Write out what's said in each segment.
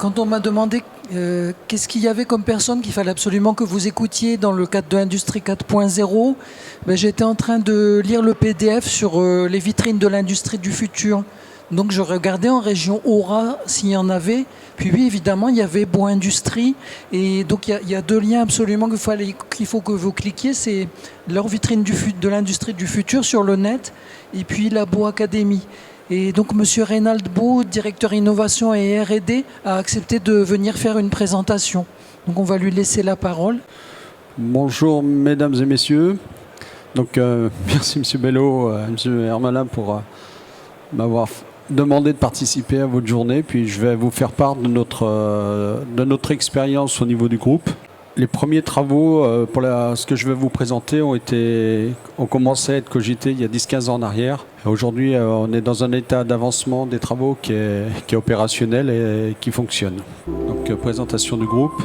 quand on m'a demandé qu'est-ce qu'il y avait comme personne qu'il fallait absolument que vous écoutiez dans le cadre de l'industrie 4.0, j'étais en train de lire le PDF sur les vitrines de l'industrie du futur. Donc je regardais en région Aura s'il y en avait. Puis oui, évidemment, il y avait Bois Industrie. Et donc il y a deux liens absolument qu'il faut que vous cliquiez. C'est leur vitrine de l'industrie du futur sur le net et puis la Bois Academy. Et donc M. Reynald Beau, directeur innovation et R&D, a accepté de venir faire une présentation. Donc on va lui laisser la parole. Bonjour mesdames et messieurs. Donc merci M. Bello, M. Hermelin pour m'avoir demandé de participer à votre journée. Puis je vais vous faire part de notre expérience au niveau du groupe. Les premiers travaux pour ce que je vais vous présenter ont commencé à être cogités il y a 10-15 ans en arrière. Aujourd'hui, on est dans un état d'avancement des travaux qui est opérationnel et qui fonctionne. Donc, présentation du groupe.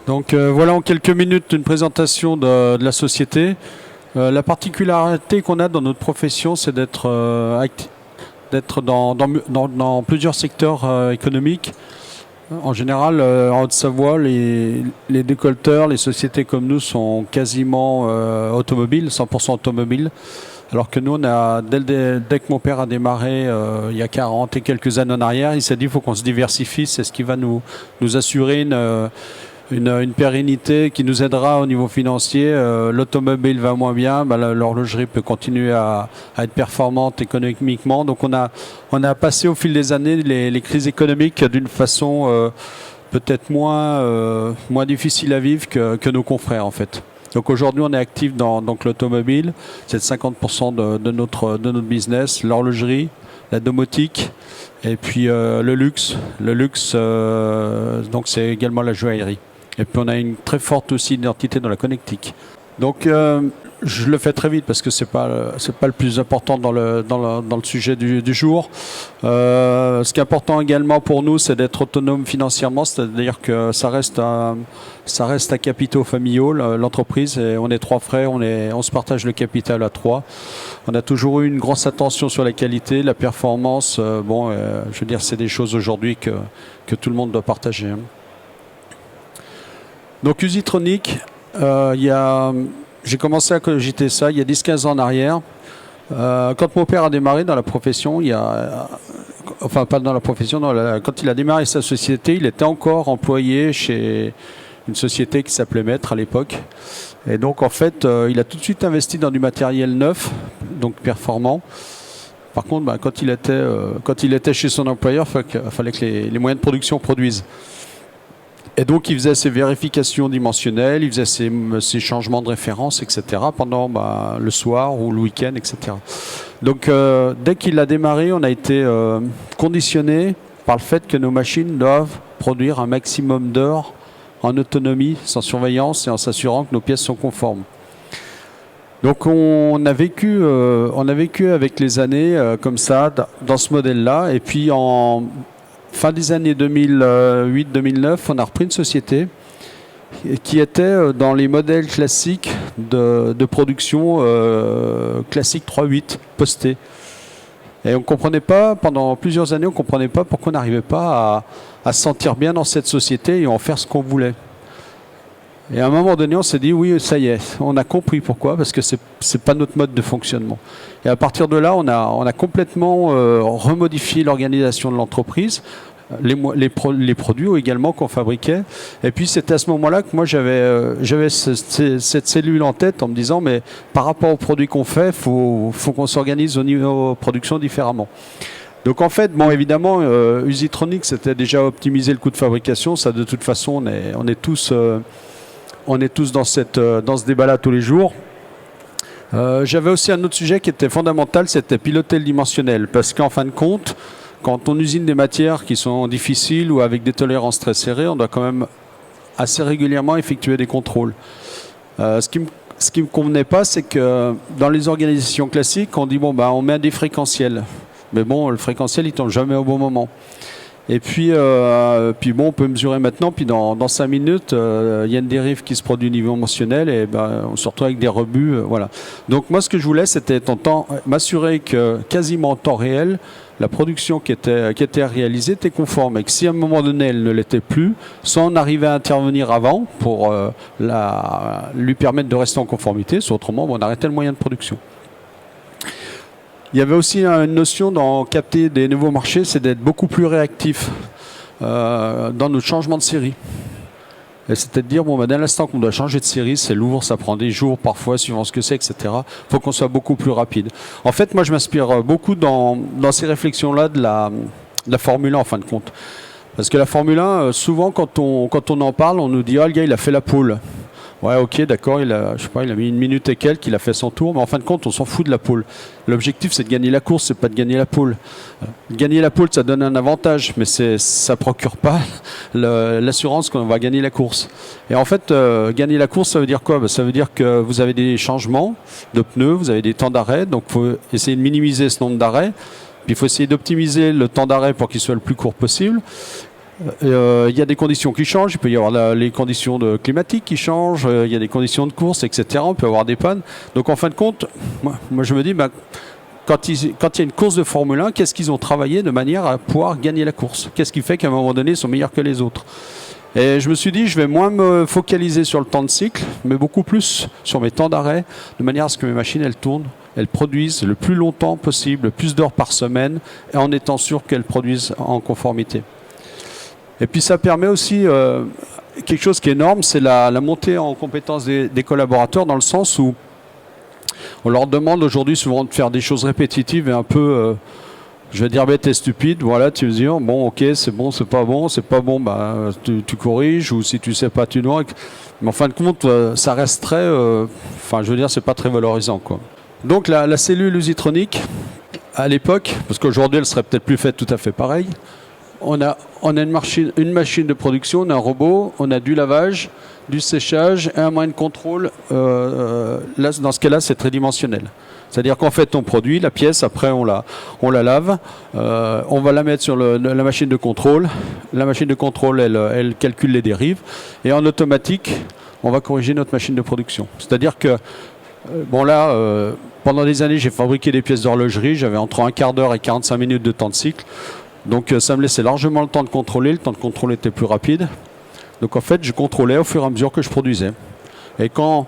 Donc voilà en quelques minutes une présentation de la société. La particularité qu'on a dans notre profession, c'est d'être dans plusieurs secteurs économiques. En général, en Haute-Savoie, les décolteurs, les sociétés comme nous sont quasiment automobiles, 100% automobiles. Alors que nous, dès que mon père a démarré il y a 40 et quelques années en arrière, il s'est dit qu'il faut qu'on se diversifie. C'est ce qui va nous assurer une pérennité qui nous aidera au niveau financier. L'automobile va moins bien, l'horlogerie peut continuer à être performante économiquement. Donc on a passé au fil des années les crises économiques d'une façon peut-être moins difficile à vivre que nos confrères en fait. Donc aujourd'hui, on est actif dans donc l'automobile, c'est 50% de notre business, l'horlogerie, la domotique, et puis le luxe. Le luxe, donc c'est également la joaillerie. Et puis on a une très forte aussi identité dans la connectique. Donc je le fais très vite parce que c'est pas le plus important dans le sujet du jour. Ce qui est important également pour nous, c'est d'être autonome financièrement, c'est-à-dire que ça reste à capitaux familiaux, l'entreprise. Et on est 3 frères, on se partage le capital à 3. On a toujours eu une grosse attention sur la qualité, la performance. Je veux dire, c'est des choses aujourd'hui que tout le monde doit partager. Donc Usitronic, j'ai commencé à cogiter ça il y a 10-15 ans en arrière. Quand mon père a démarré dans la profession, quand il a démarré sa société, il était encore employé chez une société qui s'appelait Maître à l'époque. Et donc en fait, il a tout de suite investi dans du matériel neuf, donc performant. Par contre, quand il était chez son employeur, il fallait que les moyens de production produisent. Et donc il faisait ses vérifications dimensionnelles, il faisait ses changements de référence, etc. pendant le soir ou le week-end, etc. Donc dès qu'il a démarré, on a été conditionné par le fait que nos machines doivent produire un maximum d'heures en autonomie, sans surveillance et en s'assurant que nos pièces sont conformes. Donc on a vécu avec les années comme ça, dans ce modèle-là, et puis en fin des années 2008-2009, on a repris une société qui était dans les modèles classiques de production classique 3.8 posté. Et on ne comprenait pas, pendant plusieurs années, on ne comprenait pas pourquoi on n'arrivait pas à se sentir bien dans cette société et en faire ce qu'on voulait. Et à un moment donné, on s'est dit, oui, ça y est, on a compris pourquoi, parce que c'est pas notre mode de fonctionnement. Et à partir de là, on a complètement remodifié l'organisation de l'entreprise, les produits également qu'on fabriquait. Et puis c'était à ce moment-là que moi j'avais cette cellule en tête en me disant, mais par rapport aux produits qu'on fait, faut qu'on s'organise au niveau production différemment. Donc en fait, évidemment, Usitronic, c'était déjà optimiser le coût de fabrication. Ça, de toute façon, on est tous dans ce débat-là tous les jours. J'avais aussi un autre sujet qui était fondamental, c'était piloter le dimensionnel. Parce qu'en fin de compte, quand on usine des matières qui sont difficiles ou avec des tolérances très serrées, on doit quand même assez régulièrement effectuer des contrôles. Ce qui me convenait pas, c'est que dans les organisations classiques, on dit on met des fréquentiels. Mais le fréquentiel, il tombe jamais au bon moment. Et puis on peut mesurer maintenant, puis dans 5 minutes, il y a une dérive qui se produit au niveau mensuel et on se retrouve avec des rebuts. Voilà. Donc moi, ce que je voulais, c'était m'assurer que quasiment en temps réel, la production qui était réalisée était conforme. Et que si à un moment donné, elle ne l'était plus, soit on arrivait à intervenir avant pour lui permettre de rester en conformité, soit autrement, on arrêtait le moyen de production. Il y avait aussi une notion dans capter des nouveaux marchés, c'est d'être beaucoup plus réactif dans notre changement de série. Et c'était de dire, dès l'instant qu'on doit changer de série, c'est lourd, ça prend des jours parfois, suivant ce que c'est, etc. Il faut qu'on soit beaucoup plus rapide. En fait, moi, je m'inspire beaucoup dans ces réflexions-là de la Formule 1, en fin de compte. Parce que la Formule 1, souvent, quand on en parle, on nous dit, le gars, il a fait la pole. Ouais, ok, d'accord, il a mis 1 minute et quelques, il a fait son tour, mais en fin de compte, on s'en fout de la pole. L'objectif, c'est de gagner la course, c'est pas de gagner la pole. Gagner la pole, ça donne un avantage, mais ça procure pas l'assurance qu'on va gagner la course. Et en fait, gagner la course, ça veut dire quoi ? Ça veut dire que vous avez des changements de pneus, vous avez des temps d'arrêt, donc il faut essayer de minimiser ce nombre d'arrêts, puis il faut essayer d'optimiser le temps d'arrêt pour qu'il soit le plus court possible. Il y a des conditions qui changent, il peut y avoir les conditions climatiques qui changent, il y a des conditions de course, etc. On peut avoir des pannes. Donc en fin de compte, moi je me dis, quand il y a une course de Formule 1, qu'est-ce qu'ils ont travaillé de manière à pouvoir gagner la course ? Qu'est-ce qui fait qu'à un moment donné, ils sont meilleurs que les autres ? Et je me suis dit, je vais moins me focaliser sur le temps de cycle, mais beaucoup plus sur mes temps d'arrêt, de manière à ce que mes machines, elles tournent, elles produisent le plus longtemps possible, le plus d'heures par semaine, et en étant sûr qu'elles produisent en conformité. Et puis ça permet aussi quelque chose qui est énorme, c'est la montée en compétence des collaborateurs, dans le sens où on leur demande aujourd'hui souvent de faire des choses répétitives et un peu Je vais dire bête et stupide, voilà, tu mesures, bon ok, c'est bon, c'est pas bon, bah, tu corriges, ou si tu sais pas, tu noies. Mais en fin de compte, ça reste très, enfin je veux dire, c'est pas très valorisant, quoi. Donc la cellule usitronique, à l'époque, parce qu'aujourd'hui elle serait peut-être plus faite tout à fait pareil, on a une machine de production, on a un robot, on a du lavage, du séchage et un moyen de contrôle. Là, dans ce cas-là, c'est tridimensionnel. C'est-à-dire qu'en fait, on produit la pièce, après on la lave, on va la mettre sur la machine de contrôle. La machine de contrôle, elle calcule les dérives. Et en automatique, on va corriger notre machine de production. C'est-à-dire que, bon là, pendant des années, j'ai fabriqué des pièces d'horlogerie. J'avais entre un quart d'heure et 45 minutes de temps de cycle. Donc ça me laissait largement le temps de contrôler. Le temps de contrôle était plus rapide. Donc en fait, je contrôlais au fur et à mesure que je produisais. Et quand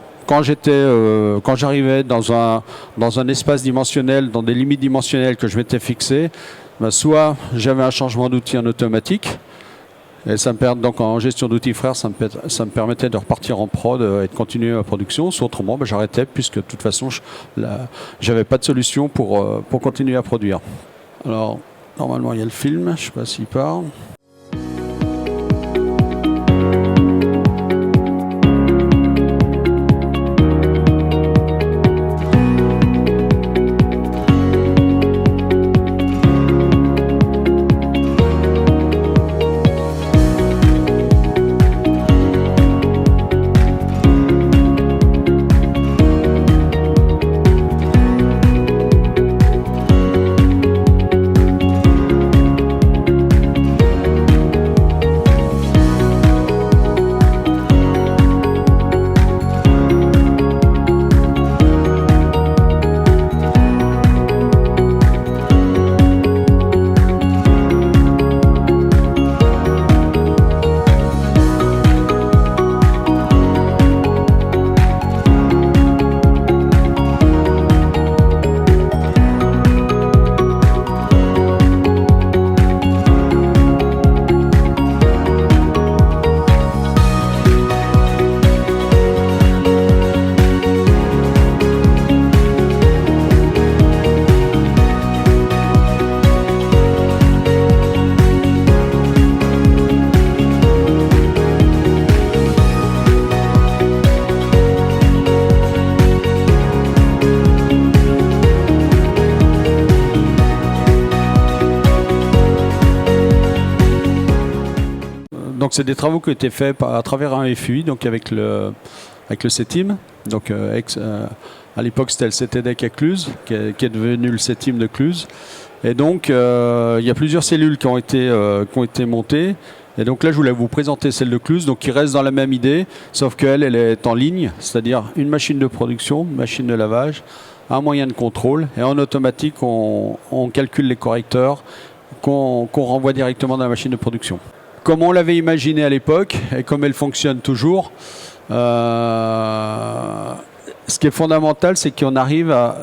j'arrivais dans un espace dimensionnel, dans des limites dimensionnelles que je m'étais fixées, ben soit j'avais un changement d'outil en automatique, et ça me permet, donc en gestion d'outils frères, ça me permettait de repartir en prod et de continuer ma production. Soit autrement, ben j'arrêtais, puisque de toute façon, j'avais pas de solution pour continuer à produire. Alors, normalement, il y a le film, je ne sais pas s'il part. Donc c'est des travaux qui ont été faits à travers un FUI, donc avec le CETIM. Donc à l'époque c'était le CTDEC à Cluse, qui est devenu le CETIM de Cluse. Et donc il y a plusieurs cellules qui ont été montées. Et donc là je voulais vous présenter celle de Cluse, donc qui reste dans la même idée, sauf qu'elle est en ligne, c'est-à-dire une machine de production, une machine de lavage, un moyen de contrôle, et en automatique on calcule les correcteurs qu'on renvoie directement dans la machine de production. Comme on l'avait imaginé à l'époque et comme elle fonctionne toujours, ce qui est fondamental, c'est qu'on arrive à...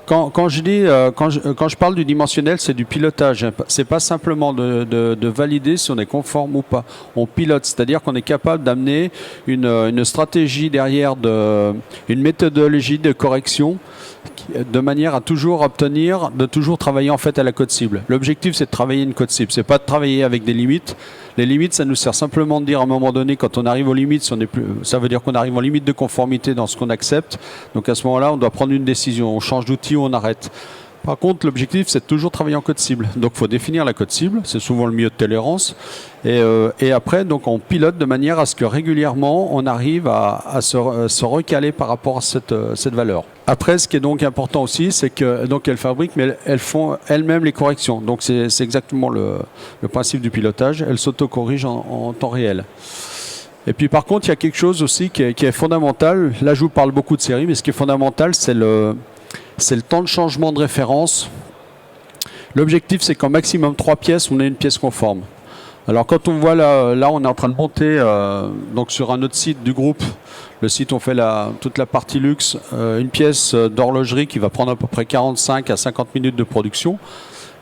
Quand je parle du dimensionnel, c'est du pilotage. C'est pas simplement de valider si on est conforme ou pas. On pilote, c'est-à-dire qu'on est capable d'amener une stratégie derrière, une méthodologie de correction, de manière à toujours obtenir, de toujours travailler en fait à la cote cible. L'objectif, c'est de travailler une cote cible, c'est pas de travailler avec des limites. Les limites, ça nous sert simplement de dire à un moment donné, quand on arrive aux limites, ça veut dire qu'on arrive en limite de conformité dans ce qu'on accepte. Donc à ce moment-là, on doit prendre une décision, on change d'outil ou on arrête. Par contre, l'objectif, c'est de toujours travailler en code cible. Donc, il faut définir la code cible. C'est souvent le milieu de tolérance. Et après, donc, on pilote de manière à ce que régulièrement, on arrive à se recaler par rapport à cette valeur. Après, ce qui est donc important aussi, c'est que donc elles fabriquent, mais elles font elles-mêmes les corrections. Donc, c'est exactement le principe du pilotage. Elles s'auto-corrigent en temps réel. Et puis, par contre, il y a quelque chose aussi qui est fondamental. Là, je vous parle beaucoup de série, mais ce qui est fondamental, c'est le temps de changement de référence. L'objectif, c'est qu'en maximum 3 pièces, on ait une pièce conforme. Alors quand on voit là on est en train de monter donc sur un autre site du groupe, le site on fait toute la partie luxe, une pièce d'horlogerie qui va prendre à peu près 45 à 50 minutes de production.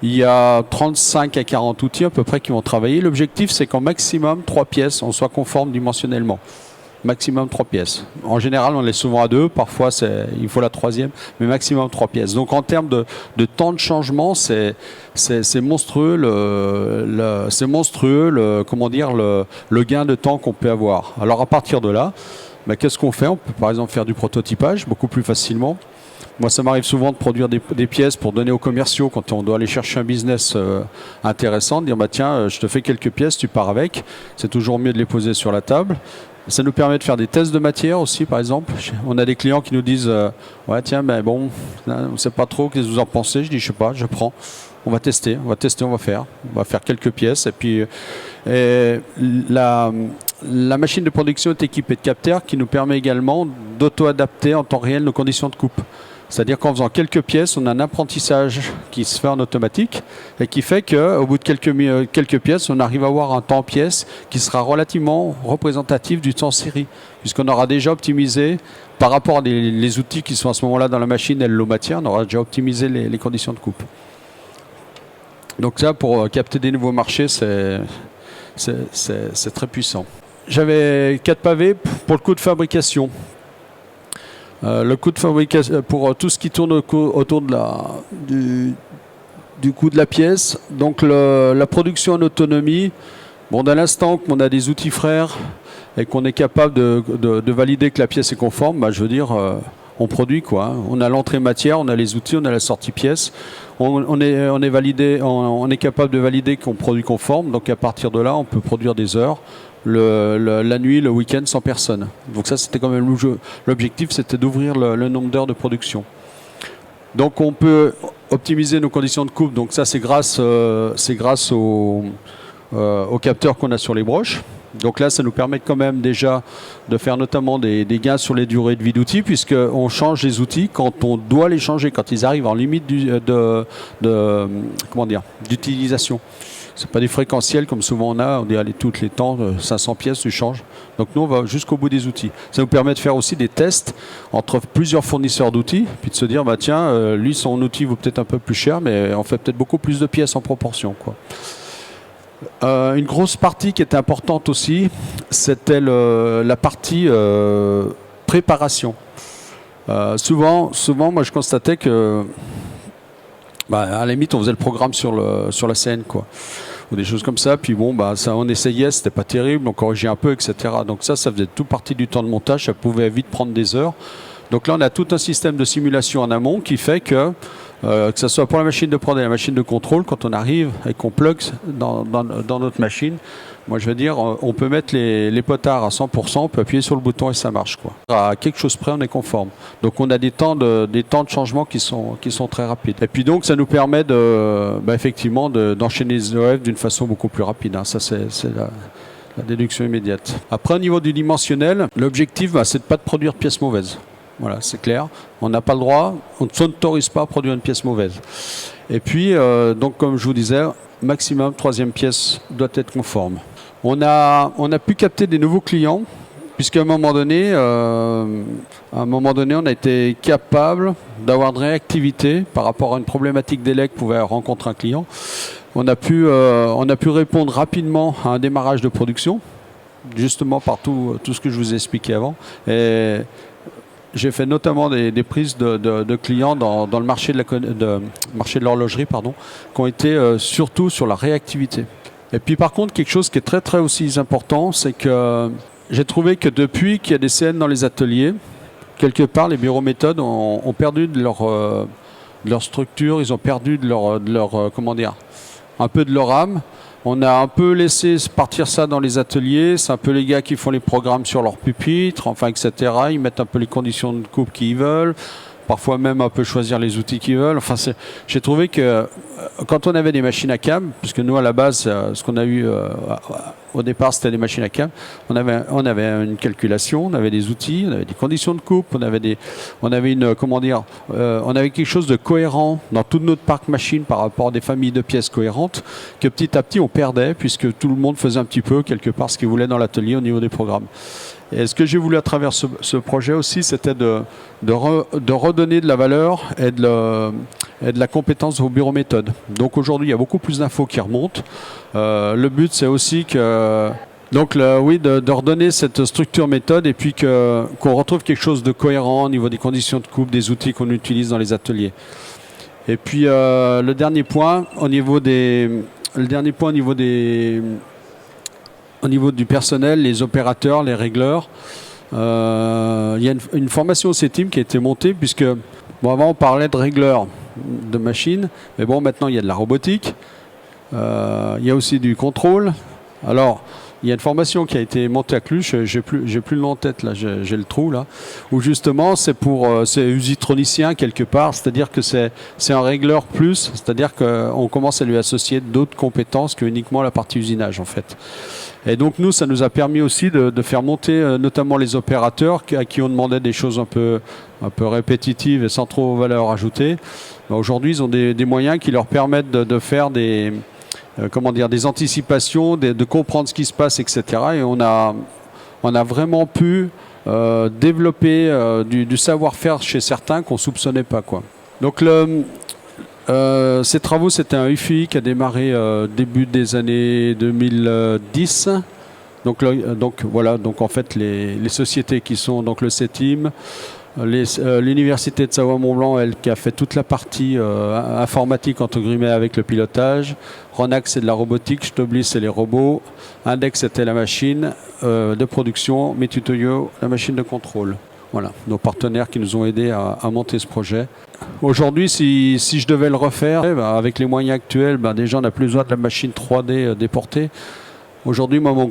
Il y a 35 à 40 outils à peu près qui vont travailler. L'objectif, c'est qu'en maximum 3 pièces, on soit conforme dimensionnellement. maximum 3 pièces. En général, on est souvent à 2, parfois il faut la 3e, mais maximum 3 pièces. Donc en termes de temps de changement, c'est monstrueux, le gain de temps qu'on peut avoir. Alors à partir de là, qu'est-ce qu'on fait? On peut par exemple faire du prototypage beaucoup plus facilement. Moi, ça m'arrive souvent de produire des pièces pour donner aux commerciaux quand on doit aller chercher un business intéressant, de dire tiens, je te fais quelques pièces, tu pars avec. C'est toujours mieux de les poser sur la table. Ça nous permet de faire des tests de matière aussi, par exemple. On a des clients qui nous disent ouais, tiens, bon, on ne sait pas trop, qu'est-ce que vous en pensez? Je dis, je sais pas, je prends. On va tester, on va faire quelques pièces. Et puis, la machine de production est équipée de capteurs qui nous permet également d'auto-adapter en temps réel nos conditions de coupe. C'est-à-dire qu'en faisant quelques pièces, on a un apprentissage qui se fait en automatique et qui fait qu'au bout de quelques pièces, on arrive à avoir un temps pièce qui sera relativement représentatif du temps série, puisqu'on aura déjà optimisé par rapport à les outils qui sont à ce moment-là dans la machine et l'eau matière, on aura déjà optimisé les conditions de coupe. Donc ça, pour capter des nouveaux marchés, c'est très puissant. J'avais 4 pavés pour le coût de fabrication. Le coût de fabrication pour tout ce qui tourne autour du coût de la pièce. Donc la production en autonomie, dès l'instant qu'on a des outils frères et qu'on est capable de valider que la pièce est conforme, je veux dire, on produit quoi. On a l'entrée matière, on a les outils, on a la sortie pièce. On est capable de valider qu'on produit conforme. Donc à partir de là, on peut produire des heures. La nuit, le week-end sans personne. Donc ça, c'était quand même l'objectif, c'était d'ouvrir le nombre d'heures de production. Donc on peut optimiser nos conditions de coupe. Donc ça, c'est grâce aux capteurs qu'on a sur les broches. Donc là, ça nous permet quand même déjà de faire notamment des gains sur les durées de vie d'outils, puisqu'on change les outils quand on doit les changer, quand ils arrivent en limite d'utilisation. C'est pas des fréquentiels comme souvent on dit allez tous les temps 500 pièces tu changes. Donc nous on va jusqu'au bout des outils. Ça nous permet de faire aussi des tests entre plusieurs fournisseurs d'outils, puis de se dire tiens lui son outil vaut peut-être un peu plus cher, mais on fait peut-être beaucoup plus de pièces en proportion quoi. Une grosse partie qui était importante aussi, c'était la partie préparation. Souvent moi je constatais que à la limite on faisait le programme sur la scène quoi, ou des choses comme ça, puis ça on essayait, c'était pas terrible, on corrigeait un peu, etc. Donc ça faisait tout partie du temps de montage, ça pouvait vite prendre des heures. Donc là on a tout un système de simulation en amont qui fait que ce soit pour la machine de prod et la machine de contrôle, quand on arrive et qu'on plug dans notre machine, moi je veux dire, on peut mettre les potards à 100%, on peut appuyer sur le bouton et ça marche quoi. À quelque chose près, on est conforme. Donc on a des temps de changement qui sont très rapides. Et puis donc ça nous permet effectivement d'enchaîner les OF d'une façon beaucoup plus rapide. Ça c'est la déduction immédiate. Après au niveau du dimensionnel, l'objectif c'est de pas de produire de pièces mauvaises. Voilà, c'est clair. On n'a pas le droit, on ne s'autorise pas à produire une pièce mauvaise. Et puis, donc comme je vous disais, maximum 3e pièce doit être conforme. On a pu capter des nouveaux clients, puisqu'à un moment donné, on a été capable d'avoir de réactivité par rapport à une problématique délai que pouvait rencontrer un client. On a pu répondre rapidement à un démarrage de production, justement par tout ce que je vous ai expliqué avant. Et j'ai fait notamment des prises de clients dans le marché de l'horlogerie, qui ont été surtout sur la réactivité. Et puis par contre, quelque chose qui est très très aussi important, c'est que j'ai trouvé que depuis qu'il y a des CN dans les ateliers, quelque part les bureaux méthodes ont perdu de leur structure, ils ont perdu de leur un peu de leur âme. On a un peu laissé partir ça dans les ateliers. C'est un peu les gars qui font les programmes sur leur pupitre, etc. Ils mettent un peu les conditions de coupe qu'ils veulent. Parfois même un peu choisir les outils qu'ils veulent. J'ai trouvé que quand on avait des machines à cam, puisque nous à la base, ce qu'on a eu au départ, c'était des machines à cam, on avait une calculation, on avait des outils, on avait des conditions de coupe, on avait quelque chose de cohérent dans tout notre parc machine par rapport à des familles de pièces cohérentes, que petit à petit on perdait, puisque tout le monde faisait un petit peu quelque part ce qu'il voulait dans l'atelier au niveau des programmes. Et ce que j'ai voulu à travers ce projet aussi, c'était de redonner de la valeur et de la compétence au bureau méthode. Donc aujourd'hui, il y a beaucoup plus d'infos qui remontent. Le but, c'est aussi que Donc oui, de redonner cette structure méthode et puis qu'on retrouve quelque chose de cohérent au niveau des conditions de coupe, des outils qu'on utilise dans les ateliers. Et puis le dernier point au niveau du personnel, les opérateurs, les régleurs. Il y a une formation au CETIM qui a été montée puisque avant on parlait de régleurs de machines, mais bon maintenant il y a de la robotique, il y a aussi du contrôle. Alors il y a une formation qui a été montée à Cluj, j'ai plus le nom en tête là, j'ai le trou là, où justement c'est usitronicien quelque part, c'est-à-dire que c'est un régleur plus, c'est-à-dire qu'on commence à lui associer d'autres compétences que uniquement la partie usinage en fait. Et donc nous, ça nous a permis aussi de faire monter notamment les opérateurs à qui on demandait des choses un peu répétitives et sans trop valeur ajoutée. Aujourd'hui, ils ont des moyens qui leur permettent de faire des anticipations, de comprendre ce qui se passe, etc. Et on a vraiment pu développer du savoir-faire chez certains qu'on ne soupçonnait pas, quoi. Donc ces travaux, c'était un UFI qui a démarré début des années 2010. Donc voilà, donc en fait les sociétés qui sont donc le CETIM, l'université de Savoie-Mont-Blanc, elle qui a fait toute la partie informatique entre guillemets avec le pilotage. Ronac c'est de la robotique, Stoblis c'est les robots, Index c'était la machine de production, Metutoyo la machine de contrôle. Voilà, nos partenaires qui nous ont aidés à monter ce projet. Aujourd'hui, si je devais le refaire, avec les moyens actuels, déjà on n'a plus besoin de la machine 3D déportée. Aujourd'hui, moi, mon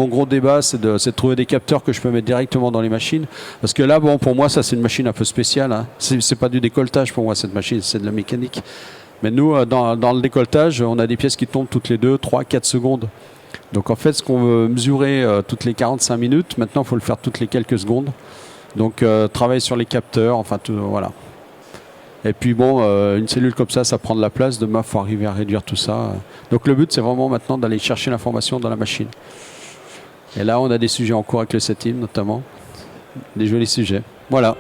gros débat, c'est de trouver des capteurs que je peux mettre directement dans les machines. Parce que là, bon, pour moi, ça c'est une machine un peu spéciale, hein. C'est pas du décolletage pour moi, cette machine, c'est de la mécanique. Mais nous, dans le décolletage, on a des pièces qui tombent toutes les 2, 3, 4 secondes. Donc en fait, ce qu'on veut mesurer toutes les 45 minutes, maintenant, il faut le faire toutes les quelques secondes. Donc travailler sur les capteurs, enfin tout, voilà. Et puis bon, une cellule comme ça prend de la place. Demain, il faut arriver à réduire tout ça. Donc le but, c'est vraiment maintenant d'aller chercher l'information dans la machine. Et là, on a des sujets en cours avec le CETIM notamment. Des jolis sujets. Voilà.